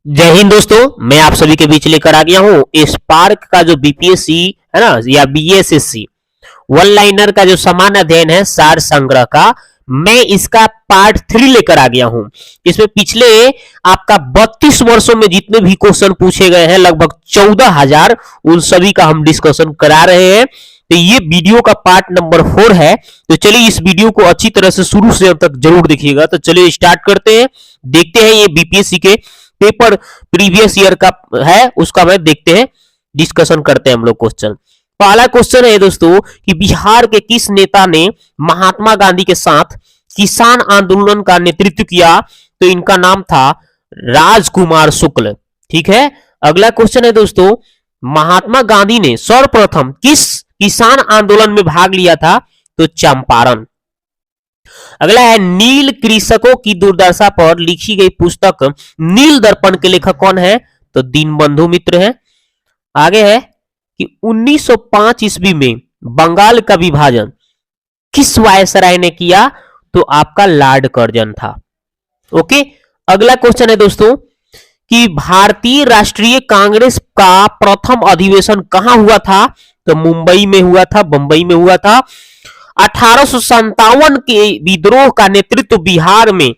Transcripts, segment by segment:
जय हिंद दोस्तों, मैं आप सभी के बीच लेकर आ गया हूं स्पार्क का जो बीपीएससी है ना या बीएसएससी वन लाइनर का जो सामान्य अध्ययन है सार संग्रह का। मैं इसका पार्ट 3 लेकर आ गया हूं। इसमें पिछले आपका 32 वर्षों में जितने भी क्वेश्चन पूछे गए हैं लगभग 14,000 उन सभी का हम डिस्कशन करा रहे हैं। तो ये वीडियो का पार्ट नंबर 4 है। तो चलिए इस वीडियो को अच्छी तरह से शुरू से अंत तक जरूर देखिएगा। तो चलिए स्टार्ट करते हैं, देखते हैं ये बीपीएससी के पेपर प्रीवियस ईयर का है उसका मैं देखते हैं, डिस्कशन करते हैं हम लोग। क्वेश्चन पहला क्वेश्चन है दोस्तों कि बिहार के किस नेता ने महात्मा गांधी के साथ किसान आंदोलन का नेतृत्व किया? तो इनका नाम था राजकुमार शुक्ल। ठीक है। अगला क्वेश्चन है दोस्तों, महात्मा गांधी ने सर्वप्रथम किस किसान आंदोलन में भाग लिया था? तो चंपारण। अगला है, नील कृषकों की दुर्दशा पर लिखी गई पुस्तक नील दर्पण के लेखक कौन है? तो दीनबंधु मित्र है। आगे है कि 1905 ईस्वी में बंगाल का विभाजन किस वायसराय ने किया? तो आपका लॉर्ड कर्जन था। ओके। अगला क्वेश्चन है दोस्तों कि भारतीय राष्ट्रीय कांग्रेस का प्रथम अधिवेशन कहां हुआ था? तो मुंबई में हुआ था, बंबई में हुआ था। 1857 के विद्रोह का नेतृत्व बिहार में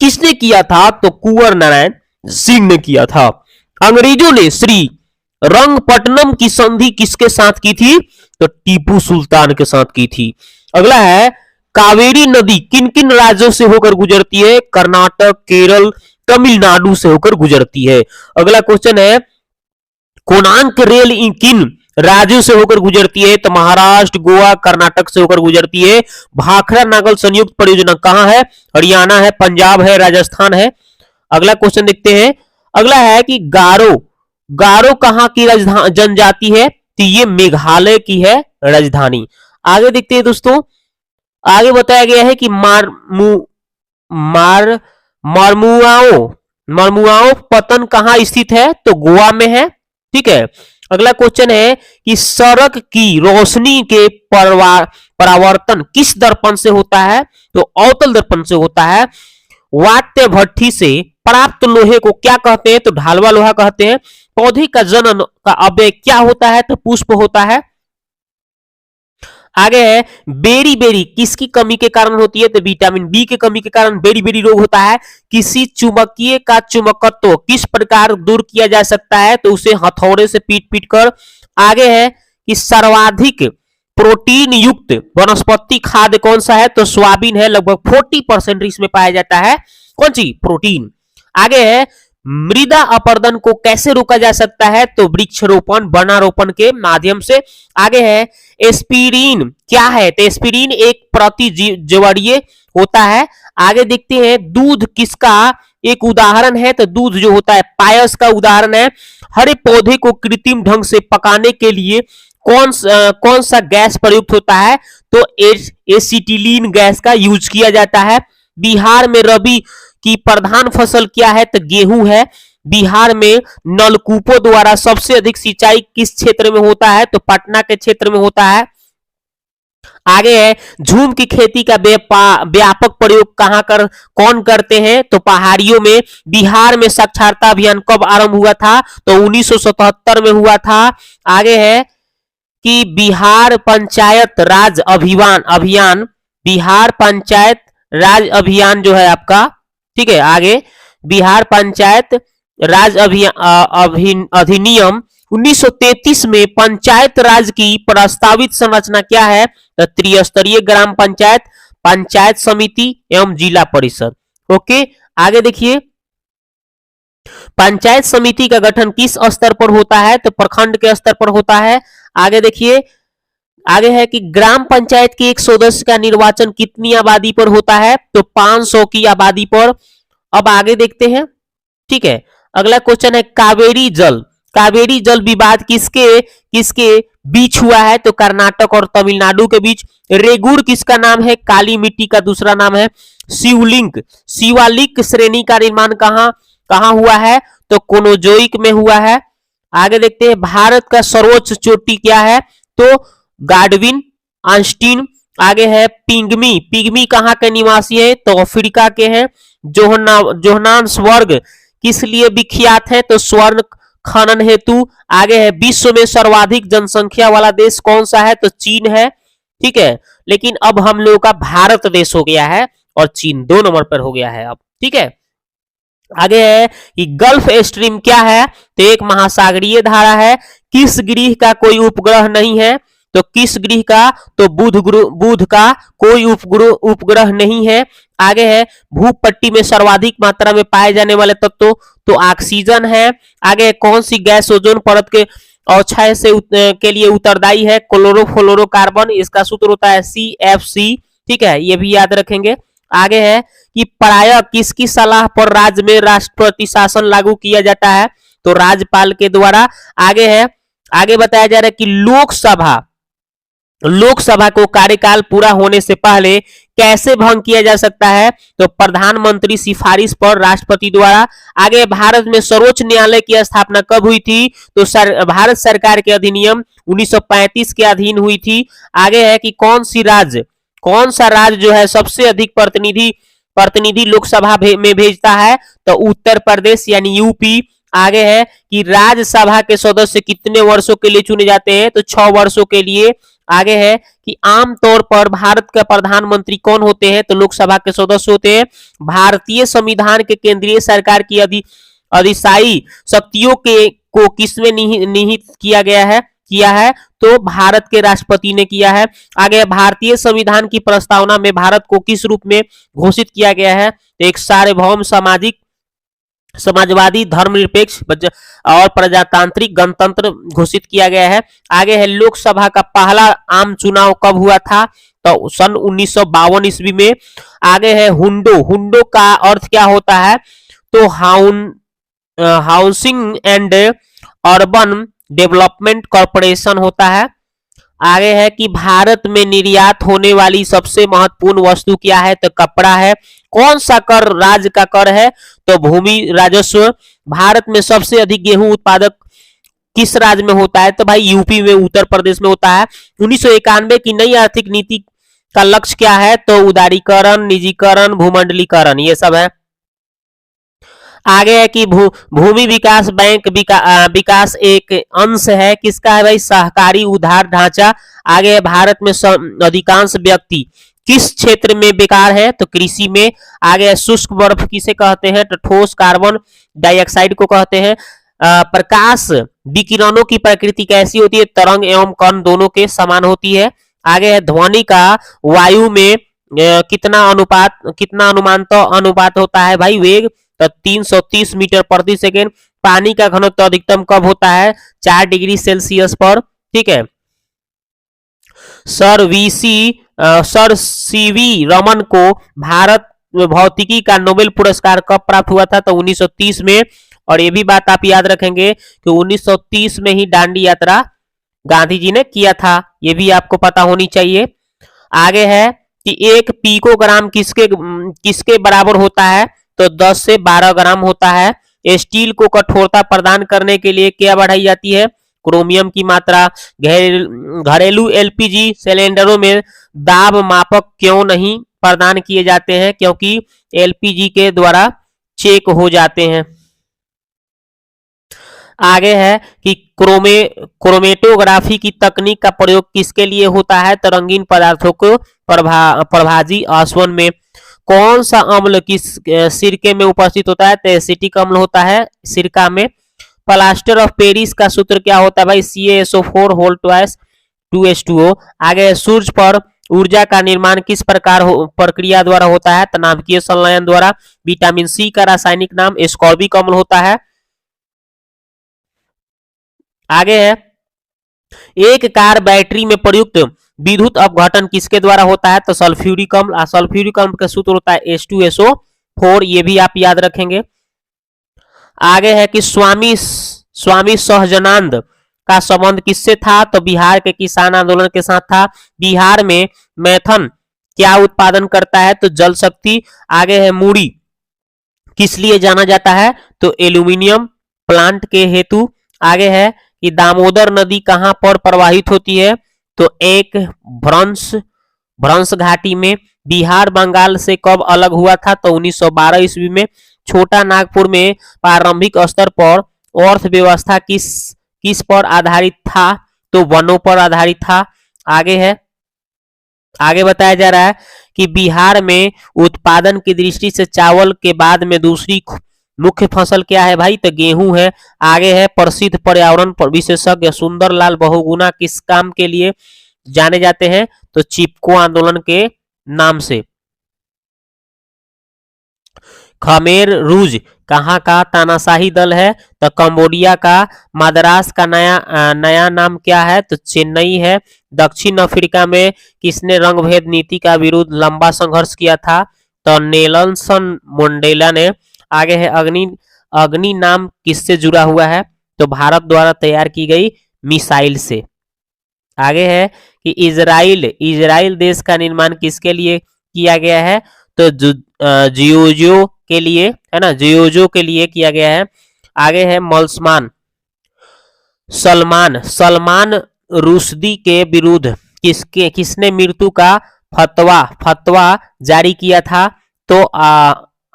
किसने किया था? तो कुंवर नारायण सिंह ने किया था। अंग्रेजों ने श्री रंगपट्टनम की संधि किसके साथ की थी? तो टीपू सुल्तान के साथ की थी। अगला है, कावेरी नदी किन किन राज्यों से होकर गुजरती है? कर्नाटक, केरल, तमिलनाडु से होकर गुजरती है। अगला क्वेश्चन है, कोणार्क रेल किन राज्यों से होकर गुजरती है? तो महाराष्ट्र, गोवा, कर्नाटक से होकर गुजरती है। भाखड़ा नागल संयुक्त परियोजना कहां है? हरियाणा है, पंजाब है, राजस्थान है। अगला क्वेश्चन देखते हैं। अगला है कि गारो गारो कहां की जनजाति है? तो ये मेघालय की है राजधानी। आगे देखते हैं दोस्तों, आगे बताया गया है कि मारमुआओ मारमुआओ पतन कहां स्थित है? तो गोवा में है। ठीक है। अगला क्वेश्चन है कि सड़क की रोशनी के परावर्तन किस दर्पण से होता है? तो अवतल दर्पण से होता है। वात्य भट्ठी से प्राप्त लोहे को क्या कहते हैं? तो ढालवा लोहा कहते हैं। पौधे का जनन का अवयव क्या होता है? तो पुष्प होता है। आगे है, बेरी बेरी किसकी कमी के कारण होती है? तो विटामिन बी की कमी के कारण बेरी बेरी रोग होता है। किसी चुंबकीय का चुंबकत्व किस प्रकार दूर किया जा सकता है? तो उसे हथौड़े से पीट पीट कर। आगे है कि सर्वाधिक प्रोटीन युक्त वनस्पति खाद्य कौन सा है? तो सोयाबीन है, लगभग 40% इसमें पाया जाता है कौन सी? प्रोटीन। आगे है, मृदा अपरदन को कैसे रोका जा सकता है? तो वृक्षारोपण, वनारोपण के माध्यम से। आगे है, एस्पिरिन क्या है? तो एस्पिरिन एक प्रतिजैविक होता है। आगे देखते हैं, दूध किसका एक उदाहरण है? तो दूध जो होता है पायस का उदाहरण है। हरे पौधे को कृत्रिम ढंग से पकाने के लिए कौन सा गैस प्रयुक्त होता है? तो एसिटिलीन गैस का यूज किया जाता है। बिहार में रबी की प्रधान फसल क्या है? तो गेहूं है। बिहार में नलकूपों द्वारा सबसे अधिक सिंचाई किस क्षेत्र में होता है? तो पटना के क्षेत्र में होता है। आगे है, झूम की खेती का व्यापक प्रयोग कौन करते हैं? तो पहाड़ियों में। बिहार में साक्षरता अभियान कब आरंभ हुआ था? तो 1977 में हुआ था। आगे है कि बिहार पंचायत राज अभियान बिहार पंचायत राज अभियान जो है आपका, ठीक है। आगे, बिहार पंचायत राज अधिनियम 1933 में पंचायत राज की प्रस्तावित संरचना क्या है? तो त्रिस्तरीय ग्राम पंचायत, पंचायत समिति एवं जिला परिषद। ओके। आगे देखिए, पंचायत समिति का गठन किस स्तर पर होता है? तो प्रखंड के स्तर पर होता है। आगे देखिए, आगे है कि ग्राम पंचायत के एक सदस्य का निर्वाचन कितनी आबादी पर होता है? तो 500 की आबादी पर। अब आगे देखते हैं। ठीक है। अगला क्वेश्चन है, कावेरी जल विवाद किसके बीच हुआ है? तो कर्नाटक और तमिलनाडु के बीच। रेगुर किसका नाम है? काली मिट्टी का दूसरा नाम है। शिवालिक श्रेणी का निर्माण कहां हुआ है? तो कोनोजोइक में हुआ है। आगे देखते हैं, भारत का सर्वोच्च चोटी क्या है? तो गार्डविन आइंस्टीन। आगे है, पिग्मी कहां के निवासी है? तो अफ्रीका के हैं। जोहान्सबर्ग किस लिए विख्यात है? तो स्वर्ण खनन हेतु। आगे है विश्व में सर्वाधिक जनसंख्या वाला देश कौन सा है? तो चीन है। ठीक है, लेकिन अब हम लोगों का भारत देश हो गया है और चीन 2 नंबर पर हो गया है अब। ठीक है, आगे है कि गल्फ स्ट्रीम क्या है? तो एक महासागरीय धारा है। किस ग्रह का कोई उपग्रह नहीं है? तो किस ग्रह का? तो बुध का कोई उपग्रह नहीं है। आगे है भूपट्टी में सर्वाधिक मात्रा में पाए जाने वाले तत्व तो ऑक्सीजन है। आगे कौन सी गैस ओजोन परत के अवक्षय से के लिए उत्तरदायी है? क्लोरोफ्लोरोकार्बन। इसका सूत्र होता है CFC। ठीक है, ये भी याद रखेंगे। आगे है कि प्रायः किसकी सलाह पर राज्य में राष्ट्रपति शासन लागू किया जाता है? तो राज्यपाल के द्वारा। आगे है, आगे बताया जा रहा है कि लोकसभा को कार्यकाल पूरा होने से पहले कैसे भंग किया जा सकता है? तो प्रधानमंत्री सिफारिश पर राष्ट्रपति द्वारा। आगे भारत में सर्वोच्च न्यायालय की स्थापना कब हुई थी? तो भारत सरकार के अधिनियम 1935 के अधीन हुई थी। आगे है कि कौन सा राज्य जो है सबसे अधिक प्रतिनिधि लोकसभा में भेजता है? तो उत्तर प्रदेश यानी यूपी। आगे है कि राज्यसभा के सदस्य कितने वर्षों के लिए चुने जाते हैं? तो 6 वर्षों के लिए। आगे है कि आमतौर पर भारत का प्रधानमंत्री कौन होते हैं? तो लोकसभा के सदस्य होते हैं। भारतीय संविधान के केंद्रीय सरकार की अधिशासी शक्तियों को किसमें निहित किया है? तो भारत के राष्ट्रपति ने किया है। आगे भारतीय संविधान की प्रस्तावना में भारत को किस रूप में घोषित किया गया है? एक सार्वभौम समाजवादी धर्मनिरपेक्ष और प्रजातांत्रिक गणतंत्र घोषित किया गया है। आगे है लोकसभा का पहला आम चुनाव कब हुआ था? तो सन 1952 ईस्वी में। आगे है हुंडो का अर्थ क्या होता है? तो housing and urban development corporation होता है। आगे है कि भारत में निर्यात होने वाली सबसे महत्वपूर्ण वस्तु क्या है? तो कपड़ा है। कौन सा कर राज्य का कर है? तो भूमि राजस्व। भारत में सबसे अधिक गेहूं उत्पादक किस राज्य में होता है? तो भाई यूपी में, उत्तर प्रदेश में होता है। 1991 की नई आर्थिक नीति का लक्ष्य क्या है? तो उदारीकरण, निजीकरण, भूमंडलीकरण, ये सब है। आगे है कि भूमि विकास बैंक विकास एक अंश है किसका है भाई? सहकारी उधार ढांचा। आगे है भारत में अधिकांश व्यक्ति किस क्षेत्र में बेकार है? तो कृषि में। आगे है शुष्क बर्फ किसे कहते हैं? तो ठोस कार्बन डाइऑक्साइड को कहते हैं। प्रकाश विकिरणों की प्रकृति कैसी होती है? तरंग एवं कण दोनों के समान होती है। आगे है ध्वनि का वायु में कितना अनुपात होता है भाई? वेग। तो 330 मीटर प्रति सेकेंड। पानी का घनत्व अधिकतम कब होता है? 4 डिग्री सेल्सियस पर। ठीक है, सर सीवी रमन को भारत में भौतिकी का नोबेल पुरस्कार कब प्राप्त हुआ था? तो 1930 में। और ये भी बात आप याद रखेंगे कि 1930 में ही दांडी यात्रा गांधी जी ने किया था, ये भी आपको पता होनी चाहिए। आगे है कि 1 पिकोग्राम किसके बराबर होता है? तो 10 से 12 ग्राम होता है। स्टील को कठोरता प्रदान करने के लिए क्या बढ़ाई जाती है? क्रोमियम की मात्रा। घरेलू एलपीजी सिलेंडरों में दाब मापक क्यों नहीं प्रदान किए जाते हैं? क्योंकि एलपीजी के द्वारा चेक हो जाते हैं। आगे है कि क्रोमेटोग्राफी की तकनीक का प्रयोग किसके लिए होता है? तो रंगीन पदार्थों को प्रभाजी आसवन में। कौन सा अम्ल किस सिरके में उपस्थित होता है? तो एसिटिक अम्ल होता है सिरका में। प्लास्टर ऑफ पेरिस का सूत्र क्या होता है भाई? CaSO4 whole twice 2H2O। आगे सूर्य पर ऊर्जा का निर्माण किस प्रक्रिया द्वारा होता है? तो नाभिकीय संलयन द्वारा। विटामिन सी का रासायनिक नाम एस्कॉर्बिक अम्ल होता है। आगे है एक कार बैटरी में प्रयुक्त विद्युत अपघटन किसके द्वारा होता है? तो सल्फ्यूरिक अम्ल। सल्फ्यूरिक अम्ल का सूत्र होता है H2SO4, ये भी आप याद रखेंगे। आगे है कि स्वामी सहजानंद का संबंध किससे था? तो बिहार के किसान आंदोलन के साथ था। बिहार में मैथन क्या उत्पादन करता है? तो जल शक्ति। आगे है मूड़ी किस लिए जाना जाता है? तो एल्यूमिनियम प्लांट के हेतु। आगे है कि दामोदर नदी कहां पर प्रवाहित होती है? तो एक भ्रंश घाटी में। बिहार बंगाल से कब अलग हुआ था? तो 1912 ईस्वी में। छोटा नागपुर में प्रारंभिक स्तर पर अर्थव्यवस्था किस किस पर आधारित था? तो वनों पर आधारित था। आगे है, आगे बताया जा रहा है कि बिहार में उत्पादन की दृष्टि से चावल के बाद में दूसरी मुख्य फसल क्या है भाई? तो गेहूं है। आगे है, प्रसिद्ध पर्यावरण विशेषज्ञ सुंदरलाल बहुगुणा किस काम के लिए जाने जाते हैं? तो चिपको आंदोलन के नाम से। खमेर रूज कहाँ का तानाशाही दल है? तो कंबोडिया का। मद्रास का नया नाम क्या है? तो चेन्नई है। दक्षिण अफ्रीका में किसने रंगभेद नीति का विरुद्ध लंबा संघर्ष किया था? तो नेल्सन मंडेला ने। आगे है, अग्नि अग्नि नाम किससे जुड़ा हुआ है? तो भारत द्वारा तैयार की गई मिसाइल से। आगे है कि इजराइल इजराइल देश का निर्माण किसके लिए किया गया है? तो जियोजो के लिए, है ना, जियोजो के लिए किया गया है। आगे है, मल्समान सलमान सलमान रुश्दी के विरुद्ध किसने मृत्यु का फतवा फतवा जारी किया था? तो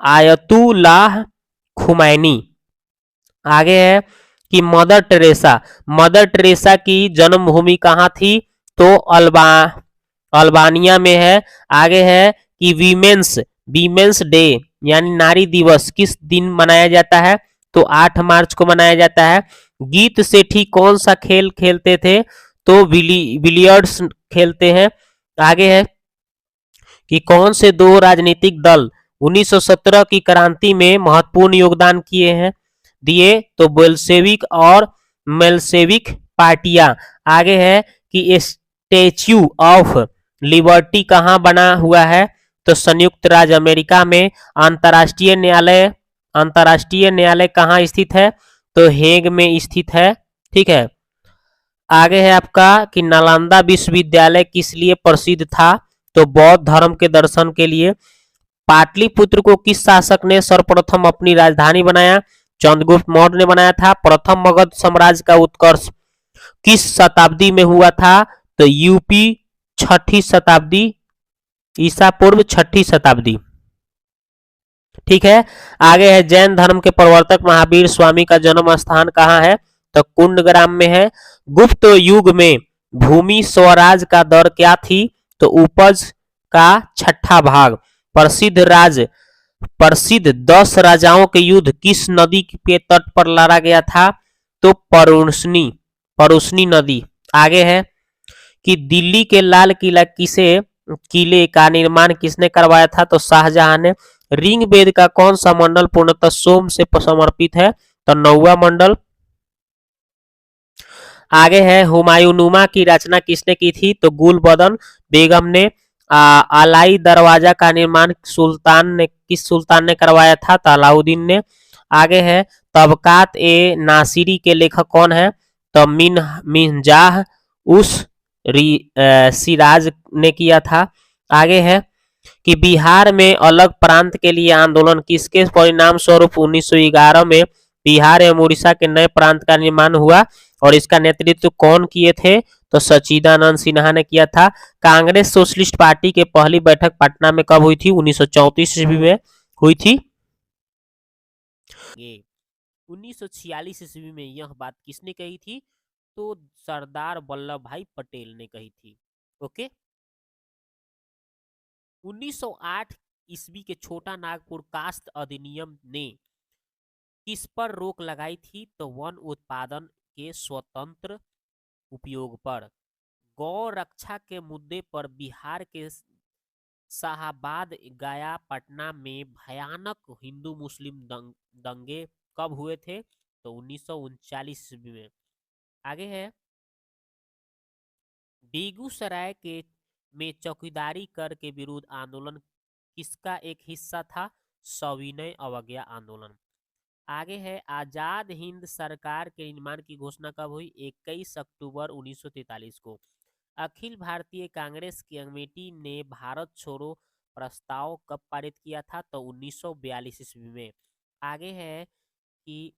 आयतुल्लाह खुमैनी। आगे है कि मदर टेरेसा की जन्मभूमि कहाँ थी? तो अल्बानिया में है। आगे है कि वीमेंस वीमेंस डे यानी नारी दिवस किस दिन मनाया जाता है? तो 8 मार्च को मनाया जाता है। गीत सेठी कौन सा खेल खेलते थे? तो बिलियर्ड्स खेलते हैं। आगे है कि कौन से दो राजनीतिक दल 1917 की क्रांति में महत्वपूर्ण योगदान दिए? तो बोल्शेविक और मेल्शेविक पार्टियां। आगे है कि स्टैच्यू ऑफ लिबर्टी कहाँ बना हुआ है? तो संयुक्त राज्य अमेरिका में। अंतर्राष्ट्रीय न्यायालय कहाँ स्थित है? तो हेग में स्थित है। ठीक है। आगे है आपका कि नालंदा विश्वविद्यालय किस लिए प्रसिद्ध था? तो बौद्ध धर्म के दर्शन के लिए। पाटलिपुत्र को किस शासक ने सर्वप्रथम अपनी राजधानी बनाया? चंद्रगुप्त मौर्य ने बनाया था। प्रथम मगध साम्राज्य का उत्कर्ष किस शताब्दी में हुआ था? तो यूपी 6ठी शताब्दी, ईसा पूर्व 6ठी शताब्दी। ठीक है। आगे है, जैन धर्म के प्रवर्तक महावीर स्वामी का जन्म स्थान कहाँ है? तो कुंडग्राम में है। गुप्त युग में भूमि स्वराज का दर क्या थी? तो उपज का 6ठा भाग। प्रसिद्ध 10 राजाओं के युद्ध किस नदी के तट पर लड़ा गया था? तो परुष्णी नदी। आगे है कि दिल्ली के लाल किले का निर्माण किसने करवाया था? तो शाहजहां ने। रिंग वेद का कौन सा मंडल पूर्णतः सोम से समर्पित है? तो 9वां मंडल। आगे है, हुमायूनुमा की रचना किसने की थी? तो गुलबदन बेगम ने। अलाई दरवाजा का निर्माण किस सुल्तान ने करवाया था? तो अलाउद्दीन ने। आगे है, तबकात ए नासिरी के लेखक कौन है? तो मिन्जाह उस सिराज ने किया था। आगे है कि बिहार में अलग प्रांत के लिए आंदोलन किसके परिणाम स्वरूप 1911 में बिहार एवं उड़ीसा के नए प्रांत का निर्माण हुआ और इसका नेतृत्व कौन किए थे? तो सच्चिदानंद सिन्हा ने किया था। कांग्रेस सोशलिस्ट पार्टी के पहली बैठक पटना में कब हुई थी? 1934 ईस्वी में हुई थी। 1946 ईस्वी में यह बात किसने कही थी? तो सरदार वल्लभ भाई पटेल ने कही थी। ओके। 1908 ईस्वी के छोटा नागपुर कास्त अधिनियम ने किस पर रोक लगाई थी? तो वन उत्पादन के स्वतंत्र उपयोग पर। गौ रक्षा के मुद्दे पर बिहार के शाहाबाद, गया, पटना में भयानक हिंदू मुस्लिम दंगे कब हुए थे? तो 1939 ईस्वी में। आगे है, बेगूसराय के में चौकीदारी कर के विरुद्ध आंदोलन किसका एक हिस्सा था? सविनय अवज्ञा आंदोलन। आगे है, आजाद हिंद सरकार के निर्माण की घोषणा कब हुई? 21 अक्टूबर 1943 को। अखिल भारतीय कांग्रेस की कमेटी ने भारत छोड़ो प्रस्ताव कब पारित किया था? तो 1942 ईस्वी में। आगे है कि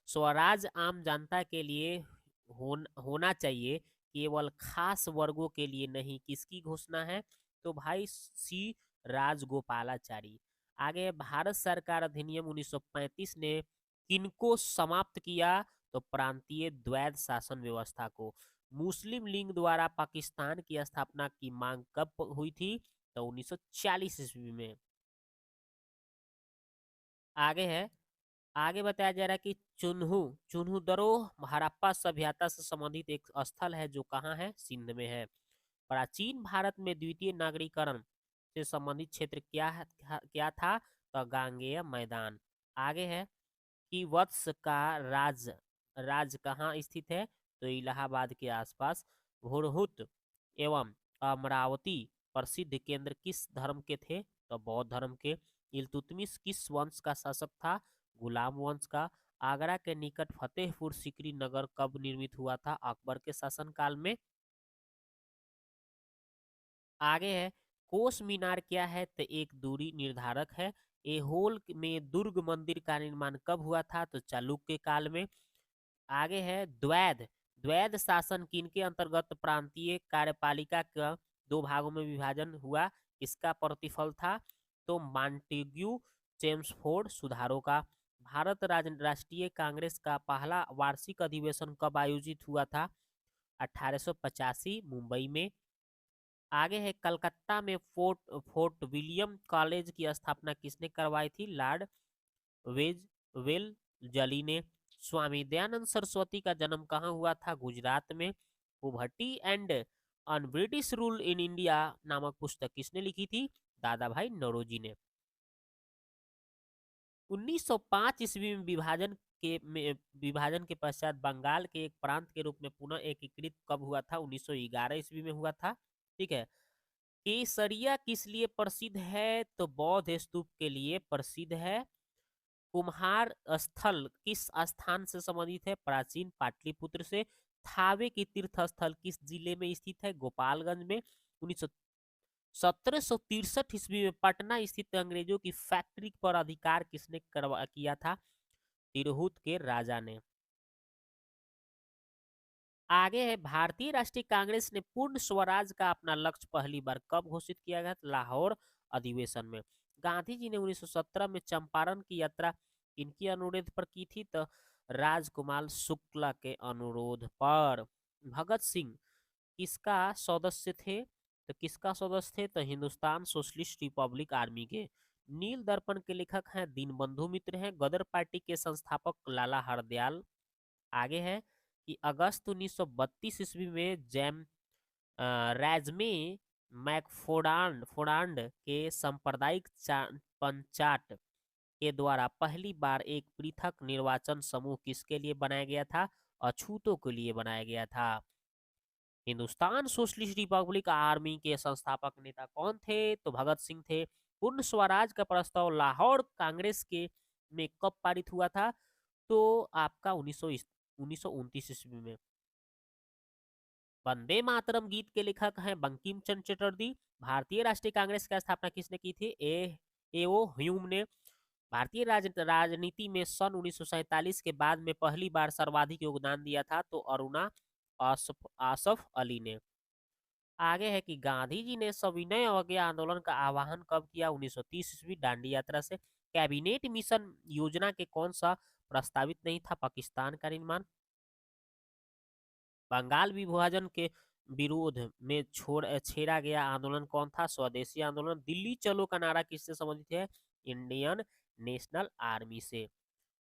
स्वराज आम जनता के लिए होना चाहिए, केवल खास वर्गों के लिए नहीं, किसकी घोषणा है? तो भाई सी राजगोपालाचारी। आगे भारत सरकार अधिनियम 1935 ने किनको समाप्त किया? तो प्रांतीय द्वैध शासन व्यवस्था को। मुस्लिम लीग द्वारा पाकिस्तान की स्थापना की मांग कब हुई थी? तो 1940 ईस्वी में। आगे है, आगे बताया जा रहा है कि चुन्हू चुन्हू दरोह हड़प्पा सभ्यता से संबंधित एक स्थल है जो कहाँ है? सिंध में है। प्राचीन भारत में द्वितीय नागरीकरण से संबंधित क्षेत्र क्या था? तो गांगेय मैदान। आगे है कि वत्स का राज कहाँ स्थित है? तो इलाहाबाद के आसपास। हुरहुत एवं अमरावती प्रसिद्ध केंद्र किस धर्म के थे? तो बौद्ध धर्म के। इल्तुतमिश किस वंश का शासक था? गुलाम वंश का। आगरा के निकट फतेहपुर सिकरी नगर कब निर्मित हुआ था? अकबर के शासनकाल में। आगे है, कोस मीनार क्या है? तो एक दूरी निर्धारक है। एहोल में दुर्ग मंदिर का निर्माण कब हुआ था? तो चालुक्य काल में। आगे है द्वैध द्वैध शासन किनके अंतर्गत प्रांतीय कार्यपालिका का दो भागों में विभाजन हुआ? इसका प्रतिफल था? तो मॉन्टेग्यू चेम्सफोर्ड सुधारों का। भारत राष्ट्रीय कांग्रेस का पहला वार्षिक अधिवेशन कब आयोजित हुआ था? 1885 मुंबई में। आगे है, कलकत्ता में फोर्ट विलियम कॉलेज की स्थापना किसने करवाई थी? लॉर्ड वेल जली ने। स्वामी दयानंद सरस्वती का जन्म कहाँ हुआ था? गुजरात में। Poverty and on British rule in India नामक पुस्तक किसने लिखी थी? दादा भाई नौरोजी ने। 1905 ईस्वी में विभाजन के पश्चात बंगाल के एक प्रांत के रूप में पुनः एकीकृत कब हुआ था? 1911 ईस्वी में हुआ था। ठीक है। केसरिया किस लिए प्रसिद्ध है? तो बौद्ध स्तूप के लिए प्रसिद्ध है। कुम्हार स्थल किस स्थान से संबंधित है? प्राचीन पाटलिपुत्र से। थावे की तीर्थ स्थल किस जिले में स्थित है? गोपालगंज में। 1763 ईस्वी में पटना स्थित अंग्रेजों की फैक्ट्री पर अधिकार किसने किया था? तिरहुत के राजा ने। आगे है, भारतीय राष्ट्रीय कांग्रेस ने पूर्ण स्वराज का अपना लक्ष्य पहली बार कब घोषित किया गया? लाहौर अधिवेशन में। गांधी जी ने 1917 में चंपारण की यात्रा किनकी अनुरोध पर की थी? तो राजकुमार शुक्ला के अनुरोध पर। भगत सिंह किसका सदस्य थे? तो किसका सदस्य थे? तो हिंदुस्तान सोशलिस्ट रिपब्लिक आर्मी के। नील दर्पण के लेखक हैं दीनबंधु मित्र हैं। गदर पार्टी के संस्थापक लाला हरदयाल। आगे है कि अगस्त 1932 ईस्वी में रैजमे फोडांड के सांप्रदायिक पंचाट के द्वारा पहली बार एक पृथक निर्वाचन समूह किसके लिए बनाया गया था? अछूतों के लिए बनाया गया था। हिंदुस्तान सोशलिस्ट रिपब्लिक आर्मी के संस्थापक नेता कौन थे? तो भगत सिंह थे। पूर्ण स्वराज का प्रस्ताव लाहौर कांग्रेस के में कब पारित हुआ था? तो आपका 1929 ईस्वी में। वंदे मातरम गीत के लेखक हैं बंकिम चंद्र चटर्जी। भारतीय राष्ट्रीय कांग्रेस की स्थापना किसने की थी? एओ ह्यूम ने। भारतीय राजनीति में सन 1947 के बाद में पहली बार सर्वाधिक योगदान दिया था? तो अरुणा आसफ अली ने। आगे है कि गांधी जी ने सविनय अवज्ञा आंदोलन का आह्वान कब किया? 1930 ईस्वी दांडी यात्रा से। कैबिनेट मिशन योजना के कौन सा प्रस्तावित नहीं था? पाकिस्तान का निर्माण। बंगाल विभाजन के विरोध में छेड़ा गया आंदोलन कौन था? स्वदेशी आंदोलन। दिल्ली चलो का नारा किससे संबंधित है? इंडियन नेशनल आर्मी से।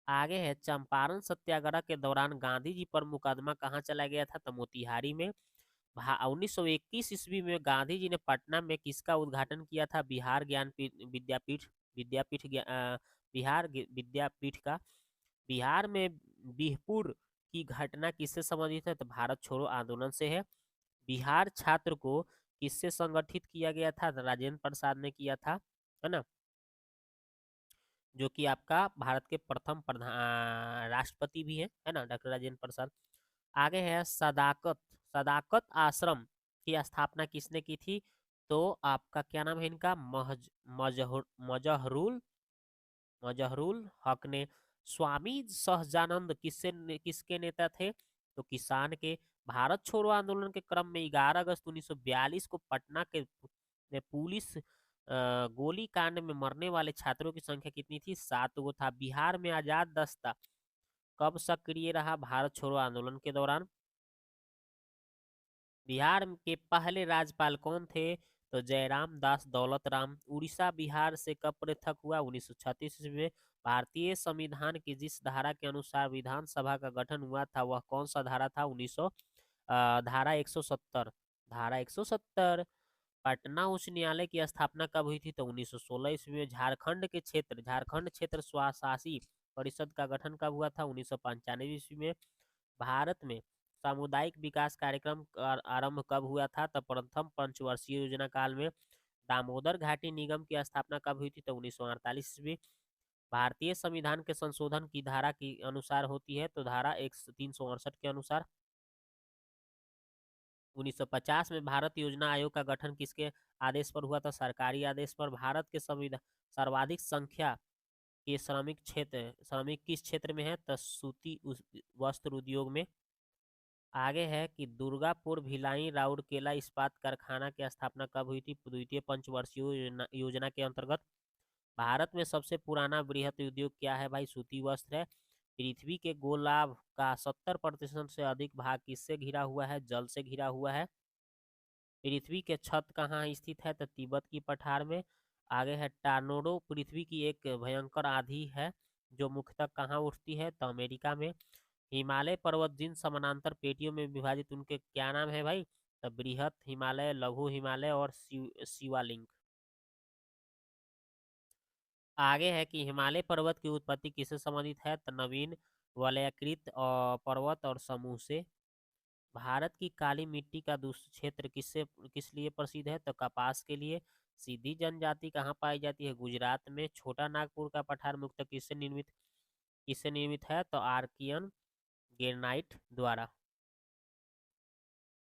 आगे है, चंपारण सत्याग्रह के दौरान गांधी जी पर मुकदमा कहाँ चला गया था? तो मोतिहारी में। 1921 ईस्वी में गांधी जी ने पटना में किसका उद्घाटन किया था? विद्यापीठ विद्यापीठ का। बिहार में बिहपुर की घटना किससे संबंधित है? तो भारत छोड़ो आंदोलन से है। बिहार छात्र को किससे संगठित किया गया था? राजेंद्र प्रसाद ने किया था, है ना, जो कि आपका भारत के प्रथम प्रधान राष्ट्रपति भी है ना, डॉक्टर राजेंद्र प्रसाद। आगे है, सदाकत आश्रम की स्थापना किसने की थी? तो आपका क्या नाम है इनका? मजहरुल हक ने। स्वामी सहजानंद किसके नेता थे? तो किसान के। भारत छोड़ो आंदोलन के क्रम में 11 अगस्त 1942 को पटना के पुलिस गोली कांड में मरने वाले छात्रों की संख्या कितनी थी? 7 गो था। बिहार में आजाद दस्ता कब सक्रिय रहा? भारत छोड़ो आंदोलन के दौरान। बिहार के पहले राज्यपाल कौन थे? तो जयराम दास दौलत राम। उड़ीसा बिहार से कब पृथक हुआ? 1936 ईस्वी में। भारतीय संविधान की जिस धारा के अनुसार विधानसभा का गठन हुआ था वह कौन सा धारा था? 1900 धारा 170। धारा 170। पटना उच्च न्यायालय की स्थापना कब हुई थी? तो 1916 ईस्वी में। झारखंड क्षेत्र स्वशासी परिषद का गठन कब हुआ था? 1995 ईस्वी में। भारत में सामुदायिक विकास कार्यक्रम का आरंभ कब हुआ था? तो प्रथम पंचवर्षीय योजना काल में। दामोदर घाटी निगम की स्थापना कब हुई थी? तो 1948 ईस्वी। भारतीय संविधान के संशोधन की धारा के अनुसार होती है? तो धारा 368 के अनुसार। 1950 में भारत योजना आयोग का गठन किसके आदेश पर हुआ था? सरकारी आदेश पर। भारत के संविधान सर्वाधिक संख्या के श्रमिक किस क्षेत्र में है? तो सूती वस्त्र उद्योग में। आगे है कि दुर्गापुर भिलाई राउरकेला इस्पात कारखाना की स्थापना कब हुई थी? द्वितीय पंचवर्षीय योजना के अंतर्गत। भारत में सबसे पुराना बृहत उद्योग क्या है भाई? सूती वस्त्र है। पृथ्वी के गोलार्ध का 70% से अधिक भाग किससे घिरा हुआ है? जल से घिरा हुआ है। पृथ्वी के छत कहाँ स्थित है? तो तिब्बत की पठार में। आगे है टार्नेडो पृथ्वी की एक भयंकर आंधी है जो मुख्यतः कहाँ उठती है? तो अमेरिका में। हिमालय पर्वत जिन समानांतर पेटियों में विभाजित उनके क्या नाम है भाई? तो बृहत हिमालय, लघु हिमालय और शिवालिक। आगे है कि हिमालय पर्वत की उत्पत्ति किससे संबंधित है? तो नवीन वलयाकृत पर्वत और समूह से। भारत की काली मिट्टी का दूसरा क्षेत्र किस लिए प्रसिद्ध है? तो कपास के लिए। सीधी जनजाति कहाँ पाई जाती है? गुजरात में। छोटा नागपुर का पठार मुख्यतः किससे निर्मित है? तो आर्कियन ग्रेनाइट द्वारा।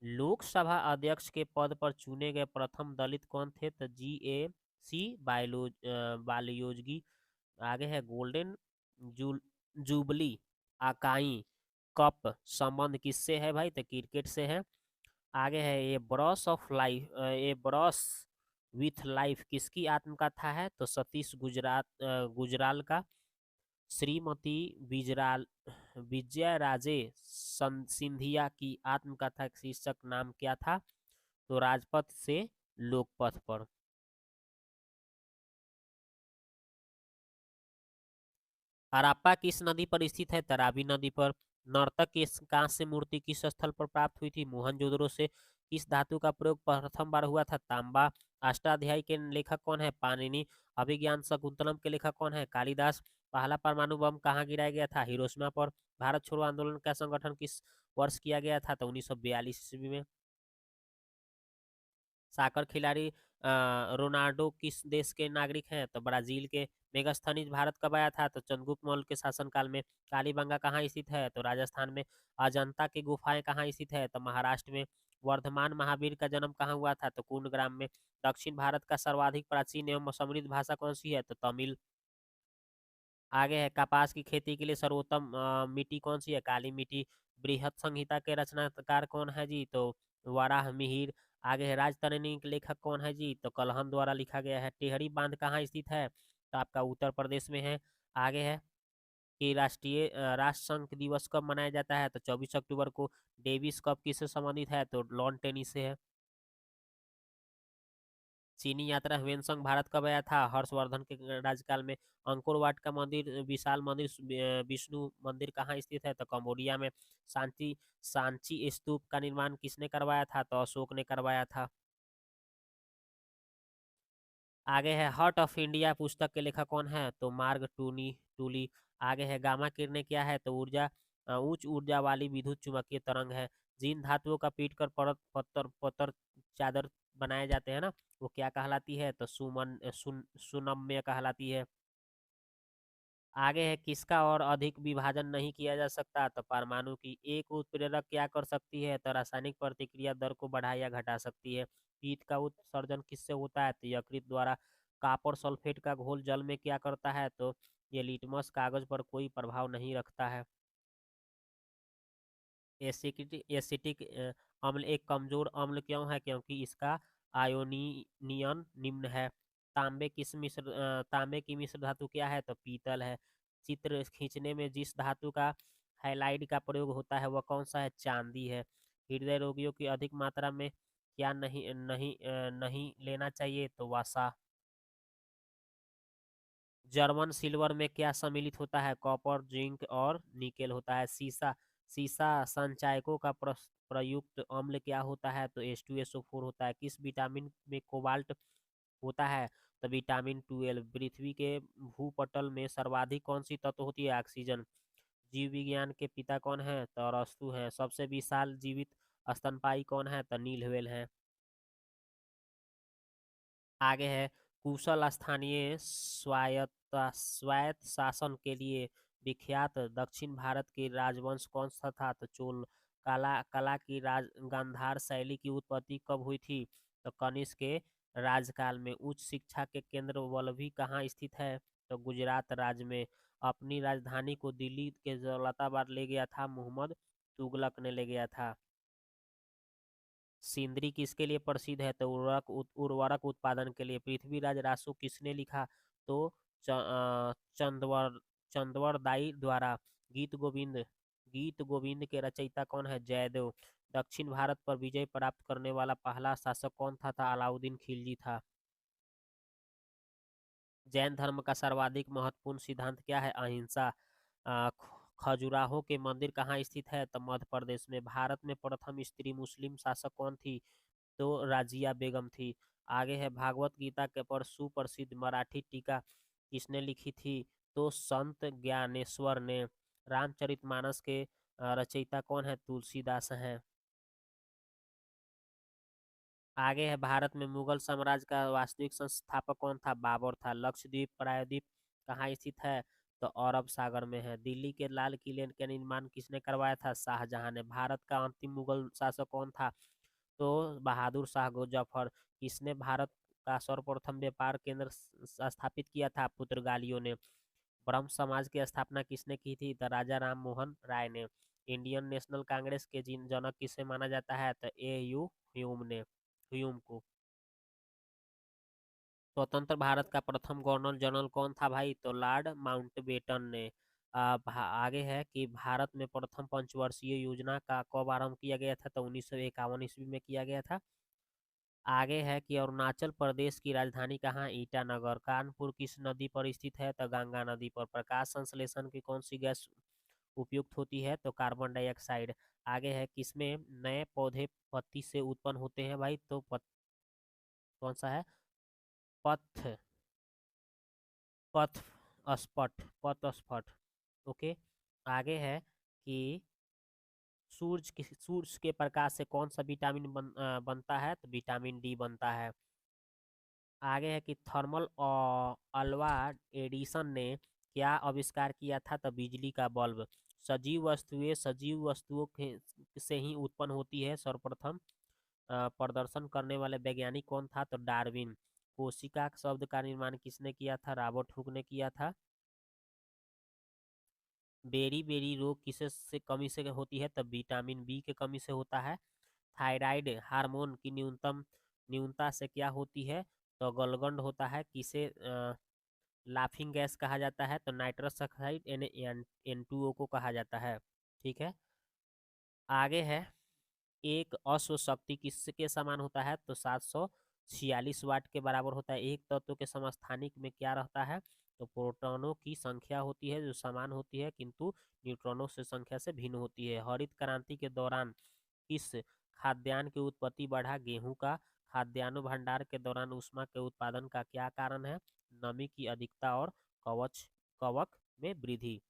लोकसभा अध्यक्ष के पद पर चुने गए प्रथम दलित कौन थे? तो GAC बालयोगी। आगे है गोल्डन जुबली अकाई कप संबंध किससे है भाई? तो क्रिकेट से है। आगे है ये ब्रश विथ लाइफ किसकी आत्मकथा है? तो सतीश गुजराल का। श्रीमती विजय राजे सिंधिया की आत्मकथा का शीर्षक नाम क्या था? तो राजपथ से लोकपथ पर। हड़प्पा किस नदी पर स्थित है? तरावी नदी पर। नर्तक की कांस्य मूर्ति किस स्थल पर प्राप्त हुई थी? मोहनजोदड़ो से। किस धातु का प्रयोग प्रथम बार हुआ था? तांबा। अष्टाध्यायी के लेखक कौन है? पाणिनि। अभिज्ञान शाकुंतलम के लेखक कौन है? कालिदास। पहला परमाणु बम कहाँ गिराया गया था? हिरोशिमा पर। भारत छोड़ो आंदोलन का संगठन किस वर्ष किया गया था? तो 1942 ईस्वी में। साकर खिलाड़ी रोनाल्डो किस देश के नागरिक हैं? तो ब्राजील के। मेगास्थनीज भारत कब आया था? तो चंद्रगुप्त मौर्य के शासनकाल में। कालीबंगा कहाँ स्थित है? तो राजस्थान में। अजंता की गुफाएं कहाँ स्थित है? तो महाराष्ट्र में। वर्धमान महावीर का जन्म कहाँ हुआ था? तो कुंडग्राम में। दक्षिण भारत का सर्वाधिक प्राचीन एवं समृद्ध भाषा कौन सी है? तो तमिल। आगे है कपास की खेती के लिए सर्वोत्तम मिट्टी कौन सी है? काली मिट्टी। बृहत संहिता के रचनाकार कौन है जी? तो वाराह मिहिर। आगे है राजतरणी के लेखक कौन है जी? तो कलहन द्वारा लिखा गया है। टेहरी बांध कहाँ स्थित है? तो आपका उत्तर प्रदेश में है। आगे है कि राष्ट्र संघ दिवस कब मनाया जाता है? तो 24 अक्टूबर को। डेविस कप किससे संबंधित है? तो लॉन टेनिस से है। चीनी यात्रा ह्वेनसंग भारत कब आया था? हर्षवर्धन के राज्यकाल में। अंकोर वाट का मंदिर विशाल मंदिर विष्णु मंदिर कहाँ स्थित है? तो कंबोडिया में। सांची सांची स्तूप का निर्माण किसने करवाया था? तो अशोक ने करवाया था। आगे है हार्ट ऑफ इंडिया पुस्तक के लेखक कौन है? तो मार्ग टूली। आगे है गामा किरणें क्या है? तो उच्च ऊर्जा वाली विद्युत चुम्बकीय तरंग है। जिन धातुओं का पीट कर परत पत्थर पत्थर चादर बनाए जाते हैं ना वो क्या कहलाती है? तो सुनम्य कहलाती है। आगे है किसका और अधिक विभाजन नहीं किया जा सकता? तो परमाणु की। एक उत्प्रेरक क्या कर सकती है? तो रासायनिक प्रतिक्रिया दर को बढ़ा या घटा सकती है। पीत का उत्सर्जन किससे होता है? तो यकृत द्वारा। कॉपर सल्फेट का घोल जल में क्या करता है? तो ये लिटमस कागज पर कोई प्रभाव नहीं रखता है। एसिटिक अम्ल एक कमजोर अम्ल क्यों है? क्योंकि इसका आयोनीयन निम्न है। तांबे की मिश्र धातु क्या है? तो पीतल है। चित्र खींचने में जिस धातु का हाइलाइट का प्रयोग होता है वह कौन सा है? चांदी है। हृदय रोगियों की अधिक मात्रा में क्या नहीं लेना चाहिए? तो वसा। जर्मन सिल्वर में क्या सम्मिलित होता है? कॉपर, जिंक और निकेल होता है। सीसा संचायकों का प्रयुक्त अम्ल क्या होता है? तो H2SO4 होता है। किस विटामिन में कोबाल्ट होता है? तो विटामिन 12। पृथ्वी के भूपटल में सर्वाधिक कौन सी तत्व होती है? ऑक्सीजन। जीव विज्ञान के पिता कौन है? तो अरस्तु हैं। सबसे विशाल जीवित स्तनपायी कौन है? तो नील व्हेल है। आगे है, कुशल स्थानीय स्वायत्त शासन के लिए विख्यात दक्षिण भारत के राजवंश कौन सा था? तो चोल। कला की गांधार शैली की उत्पत्ति कब हुई थी? तो कनिष्क के राजकाल में। उच्च शिक्षा के केंद्र वल्लभी कहाँ स्थित है? तो गुजरात राज्य में। अपनी राजधानी को दिल्ली के दौलताबाद ले गया था? मोहम्मद तुगलक ने ले गया था। सिंदरी किसके लिए प्रसिद्ध है? तो उर्वरक उत्पादन के लिए। पृथ्वीराज रासो किसने लिखा? तो चंदवर दाई द्वारा। गीत गोविंद के रचयिता कौन है? जयदेव। दक्षिण भारत पर विजय प्राप्त करने वाला पहला शासक कौन था? अलाउद्दीन खिलजी था। जैन धर्म का सर्वाधिक महत्वपूर्ण सिद्धांत क्या है? अहिंसा। खजुराहो के मंदिर कहाँ स्थित है? तो मध्य प्रदेश में। भारत में प्रथम स्त्री मुस्लिम शासक कौन थी? तो राजिया बेगम थी। आगे है, भागवत गीता के पर सुप्रसिद्ध मराठी टीका किसने लिखी थी? तो संत ज्ञानेश्वर ने। रामचरितमानस के रचयिता कौन है? तुलसीदास हैं। आगे है, भारत में मुगल साम्राज्य का वास्तविक संस्थापक कौन था? बाबर था। लक्षद्वीप प्रायद्वीप कहाँ स्थित है? तो अरब सागर में है। दिल्ली के लाल किले का निर्माण किसने करवाया था? शाहजहां ने। भारत का अंतिम मुगल शासक कौन था? तो बहादुर शाह जफर। किसने भारत का सर्वप्रथम व्यापार केंद्र स्थापित किया था? पुर्तगालियों ने। ब्रह्म समाज की स्थापना किसने की थी? तो राजा राम मोहन राय ने। इंडियन नेशनल कांग्रेस के जनक किसे माना जाता है? तो A.U. ह्यूम ने। ह्यूम को। स्वतंत्र भारत का प्रथम गवर्नर जनरल कौन था भाई? तो लॉर्ड माउंटबेटन ने। आगे है कि भारत में प्रथम पंचवर्षीय योजना का कब आरंभ किया गया था? तो 1951 ईस्वी में किया गया था। आगे है कि अरुणाचल प्रदेश की राजधानी कहाँ? ईटानगर। कानपुर किस नदी पर स्थित है? तो गंगा नदी पर। प्रकाश संश्लेषण की कौन सी गैस उपयुक्त होती है? तो कार्बन डाइऑक्साइड। आगे है, किसमें नए पौधे पत्ती से उत्पन्न होते हैं भाई? तो कौन सा है? पथ पथ पथ स्पट। ओके। आगे है कि सूर्य के प्रकाश से कौन सा विटामिन बनता है? तो विटामिन डी बनता है। आगे है कि थर्मल अल्वा एडिसन ने क्या आविष्कार किया था? तो बिजली का बल्ब। सजीव वस्तुओं से ही उत्पन्न होती है। सर्वप्रथम प्रदर्शन करने वाले वैज्ञानिक कौन था? तो डार्विन। कोशिका शब्द का निर्माण किसने किया था? रॉबर्ट हुक ने किया था। बेरी बेरी रोग किसे से कमी से होती है? तब विटामिन बी के कमी से होता है। थायराइड हार्मोन की न्यूनता से क्या होती है? तो गलगंड होता है। किसे लाफिंग गैस कहा जाता है? तो नाइट्रस ऑक्साइड N2O को कहा जाता है। ठीक है। आगे है, एक अश्व शक्ति किसके समान होता है? तो 746 वाट के बराबर होता है। एक तत्व के समस्थानिक में क्या रहता है? तो प्रोटॉनों की संख्या होती है जो समान होती है, किंतु न्यूट्रॉनों से संख्या से भिन्न होती है। हरित क्रांति के दौरान किस खाद्यान्न की उत्पत्ति बढ़ा? गेहूं का। खाद्यान्न भंडार के दौरान ऊष्मा के उत्पादन का क्या कारण है? नमी की अधिकता और कवक में वृद्धि।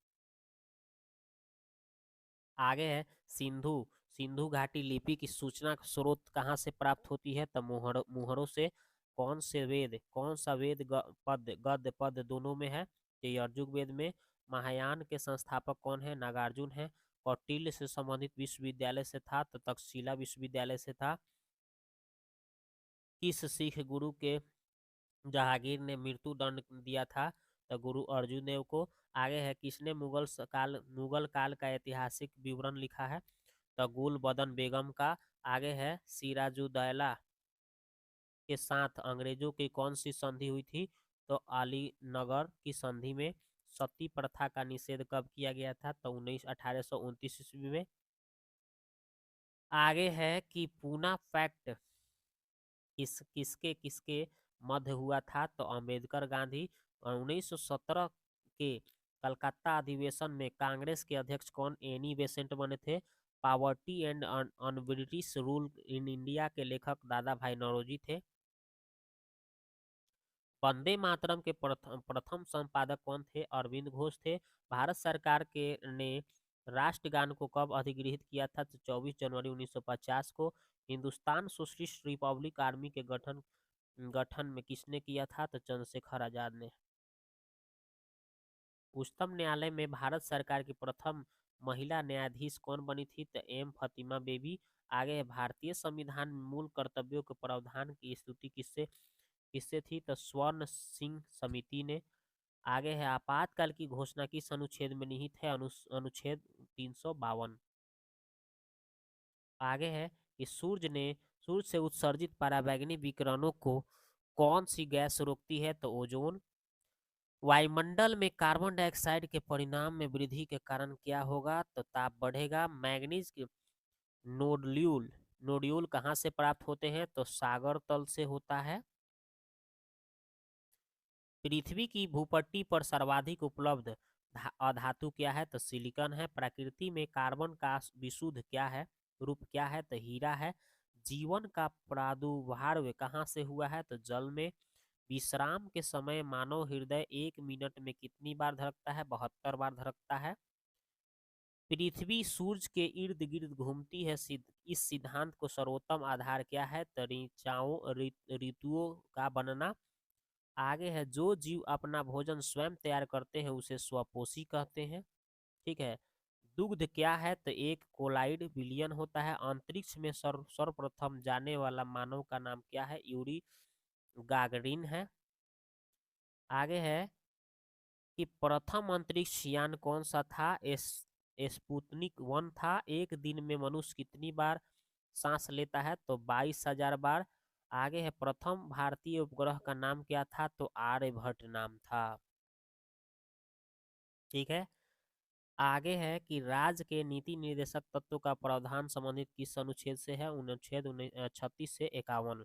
आगे है, सिंधु सिंधु घाटी लिपि की सूचना स्रोत कहाँ से प्राप्त होती है? तो मुहरों से। कौन सा वेद गद्य पद दोनों में है? तो यजुर्वेद में। महायान के संस्थापक कौन है? नागार्जुन है। कौटिल्य से संबंधित विश्वविद्यालय से था? तो तक्षशिला विश्वविद्यालय से था। किस सिख गुरु के जहांगीर ने मृत्यु दंड दिया था? तो गुरु अर्जुन देव को। आगे है, किसने मुगल काल का ऐतिहासिक विवरण लिखा है? तो गुल बदन बेगम का। आगे है, सिराजुद्दौला के साथ अंग्रेजों की कौन सी संधि हुई थी? तो अलीनगर की संधि में। सती प्रथा का निषेध कब किया गया था? तो 1829 ईस्वी में। आगे है कि पूना फैक्ट किसके किसके मध्य हुआ था? तो अम्बेडकर गांधी। और 1917 के कलकत्ता अधिवेशन में कांग्रेस के अध्यक्ष कौन? एनी बेसेंट बने थे। Poverty and on British rule in India के लेखक दादा भाई नौरोजी थे। वंदे मातरम के प्रथम संपादक कौन थे? अरविंद घोष थे। भारत सरकार के ने राष्ट्रगान को कब अधिगृहित किया था? तो 24 जनवरी 1950 को। हिंदुस्तान सोशलिस्ट रिपब्लिक आर्मी के गठन गठन में किसने किया था? तो चंद्रशेखर आजाद ने। उच्चतम न्यायालय में भारत सरकार की प्रथम महिला न्यायाधीश कौन बनी थी? तो एम फतिमा बेबी। आगे है भारतीय संविधान में मूल कर्तव्यों के प्रावधान की स्तुति किससे किससे थी? तो स्वर्ण सिंह समिति ने। आगे है आपातकाल की घोषणा किस अनुच्छेद में निहित है? अनुच्छेद 352। आगे है कि सूर्य से उत्सर्जित पराबैंगनी विकिरणों को कौन सी गैस रोकती है? तो ओजोन। वायुमंडल में कार्बन डाइऑक्साइड के परिणाम में वृद्धि के कारण क्या होगा? तो ताप बढ़ेगा। मैग्नीज के नोड्यूल नोड्यूल कहाँ से प्राप्त होते हैं? तो सागर तल से होता है। पृथ्वी की भूपट्टी पर सर्वाधिक उपलब्ध अधातु क्या है? तो सिलिकॉन है। प्रकृति में कार्बन का विशुद्ध क्या है रूप क्या है? तो हीरा है। जीवन का प्रादुर्भाव कहाँ से हुआ है? तो जल में। विश्राम के समय मानव हृदय 1 मिनट में कितनी बार धड़कता है? 72 बार धड़कता है। पृथ्वी सूर्य के इर्द गिर्द घूमती है। इस सिद्धांत को सर्वोत्तम आधार क्या है? तो ऋतुओं का बनना। आगे है जो जीव अपना भोजन स्वयं तैयार करते हैं उसे स्वपोषी कहते हैं। ठीक है। दुग्ध क्या है? तो एक कोलाइड विलियन होता है। अंतरिक्ष में सर्वप्रथम जाने वाला मानव का नाम क्या है? यूरी गागरिन है। आगे है कि प्रथम अंतरिक्ष यान कौन सा था? स्पुतनिक 1 था। एक दिन में मनुष्य कितनी बार सांस लेता है? तो 22,000 बार। आगे है प्रथम भारतीय उपग्रह का नाम क्या था? तो आर्यभट्ट नाम था। ठीक है। आगे है कि राज्य के नीति निर्देशक तत्वों का प्रावधान संबंधित किस अनुच्छेद से है? अनुच्छेद 36 से 51।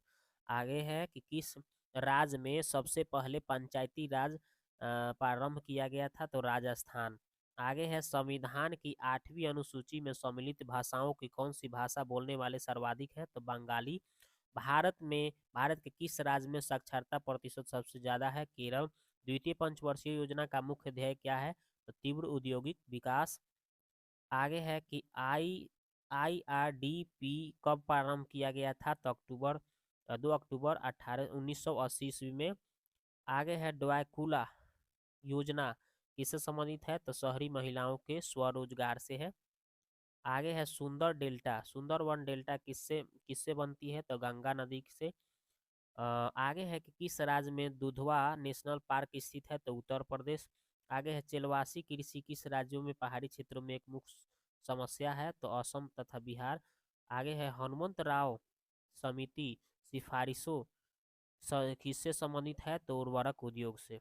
आगे है कि किस राज्य में सबसे पहले पंचायती राज प्रारंभ किया गया था? तो राजस्थान। आगे है संविधान की 8वीं अनुसूची में सम्मिलित भाषाओं की कौन सी भाषा बोलने वाले सर्वाधिक है? तो बंगाली। भारत के किस राज्य में साक्षरता प्रतिशत सबसे ज्यादा है? केरल। द्वितीय पंचवर्षीय योजना का मुख्य ध्येय क्या है? तो तीव्र औद्योगिक विकास। आगे है कि IRDP कब प्रारंभ किया गया था? तो 2 अक्टूबर 1980 ईस्वी में। आगे है ड्वाइकुला योजना किससे संबंधित है? तो शहरी महिलाओं के स्वरोजगार से है। आगे है सुंदरवन डेल्टा किससे किससे बनती है? तो गंगा नदी से। आगे है कि किस राज्य में दुधवा नेशनल पार्क स्थित है? तो उत्तर प्रदेश। आगे है चलवासी कृषि किस राज्यों में पहाड़ी क्षेत्रों में एक मुख्य समस्या है? तो असम तथा बिहार। आगे है हनुमंत राव समिति सिफारिशों किससे संबंधित है? तो उर्वरक उद्योग से।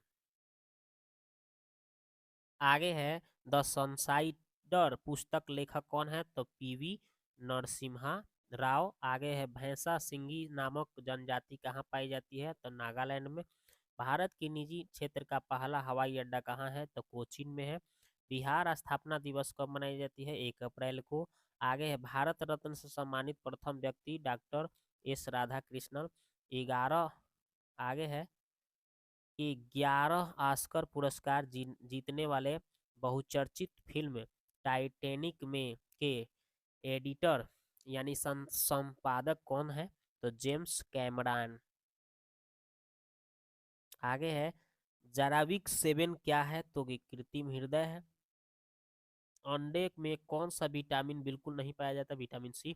आगे है द सनसाइडर पुस्तक लेखक कौन है? तो PV नरसिम्हा राव। आगे है भैंसा सिंगी नामक जनजाति कहाँ पाई जाती है? तो नागालैंड में। भारत की निजी क्षेत्र का पहला हवाई अड्डा कहाँ है? तो कोचीन में है। बिहार स्थापना दिवस कब मनाई जाती है? 1 अप्रैल को। आगे है भारत रत्न से सम्मानित प्रथम व्यक्ति डॉक्टर S राधाकृष्णन। 11। आगे है कि 11 ऑस्कर पुरस्कार जीतने वाले बहुचर्चित फिल्म टाइटैनिक में के एडिटर यानी संपादक कौन है? तो जेम्स कैमरन। आगे है JARVIC7 क्या है? तो ये कृत्रिम हृदय है। अंडे में कौन सा विटामिन बिल्कुल नहीं पाया जाता? Vitamin C।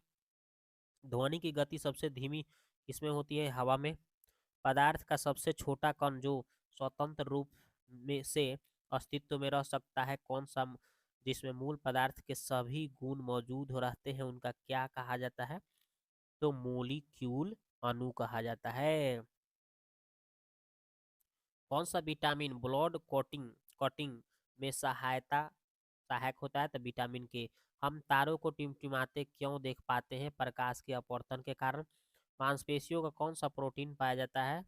ध्वनि की गति सबसे धीमी किसमें होती है? हवा में। पदार्थ का सबसे छोटा कण जो स्वतंत्र रूप में से अस्तित्व में रह सकता है कौन सा? जिसमें मूल पदार्थ के सभी गुण मौजूद रहते हैं उनका क्या कहा जाता है? तो मोलिक्यूल। अणु कहा जाता है। कौन सा विटामिन ब्लड कोटिंग कटिंग में सहायक होता है? तो विटामिन के। हम तारों को टिमटिमाते क्यों देख पाते हैं? प्रकाश के अपवर्तन के कारण। मांसपेशियों का कौन सा प्रोटीन पाया जाता है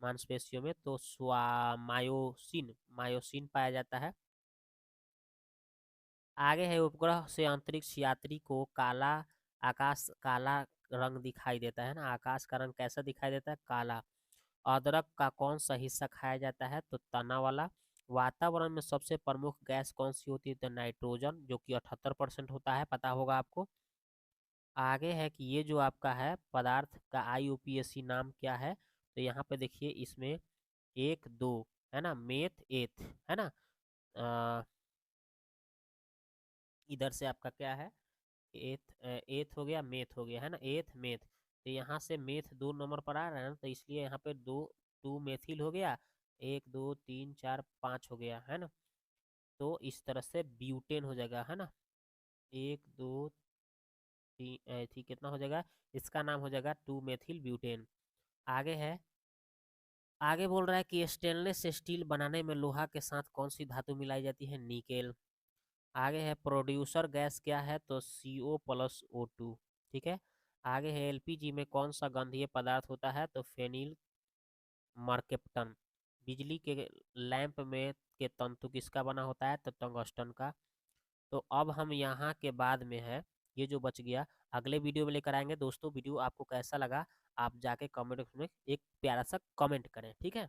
मांसपेशियों में? तो मायोसिन मायोसिन पाया जाता है। आगे है, उपग्रह से अंतरिक्ष यात्री को काला रंग दिखाई देता है ना। आकाश का रंग कैसा दिखाई देता है? काला। अदरक का कौन सा हिस्सा खाया जाता है? तो तना वाला। वातावरण में सबसे प्रमुख गैस कौन सी होती है? तो नाइट्रोजन, जो कि 78% होता है, पता होगा आपको। आगे है कि ये जो आपका है पदार्थ का IUPAC नाम क्या है? तो यहाँ पे देखिए इसमें 1 2 है ना, मेथ एथ है ना। अ, इधर से आपका क्या है? एथ हो गया, मेथ हो गया है ना, एथ मेथ। तो यहाँ से मेथ 2 नंबर पर आ रहा है ना, तो इसलिए यहाँ पे 2 मेथिल हो गया। 1 2 3 4 5 हो गया है ना। तो इस तरह से ब्यूटेन हो जाएगा है ना। 1 2 3 ठीक, कितना हो जाएगा? इसका नाम हो जाएगा 2 मेथिल ब्यूटेन। आगे है, आगे बोल रहा है कि स्टेनलेस स्टील बनाने में लोहा के साथ कौन सी धातु मिलाई जाती है? निकेल। आगे है, प्रोड्यूसर गैस क्या है? तो CO+O2। ठीक है। आगे है, LPG में कौन सा गंधीय पदार्थ होता है? तो फेनिल मर्केप्टन। बिजली के लैंप में के तंतु किसका बना होता है? तो टंगस्टन का। तो अब हम यहाँ के बाद में है, ये जो बच गया अगले वीडियो में लेकर आएंगे। दोस्तों वीडियो आपको कैसा लगा आप जाके कमेंट में एक प्यारा सा कमेंट करें, ठीक है।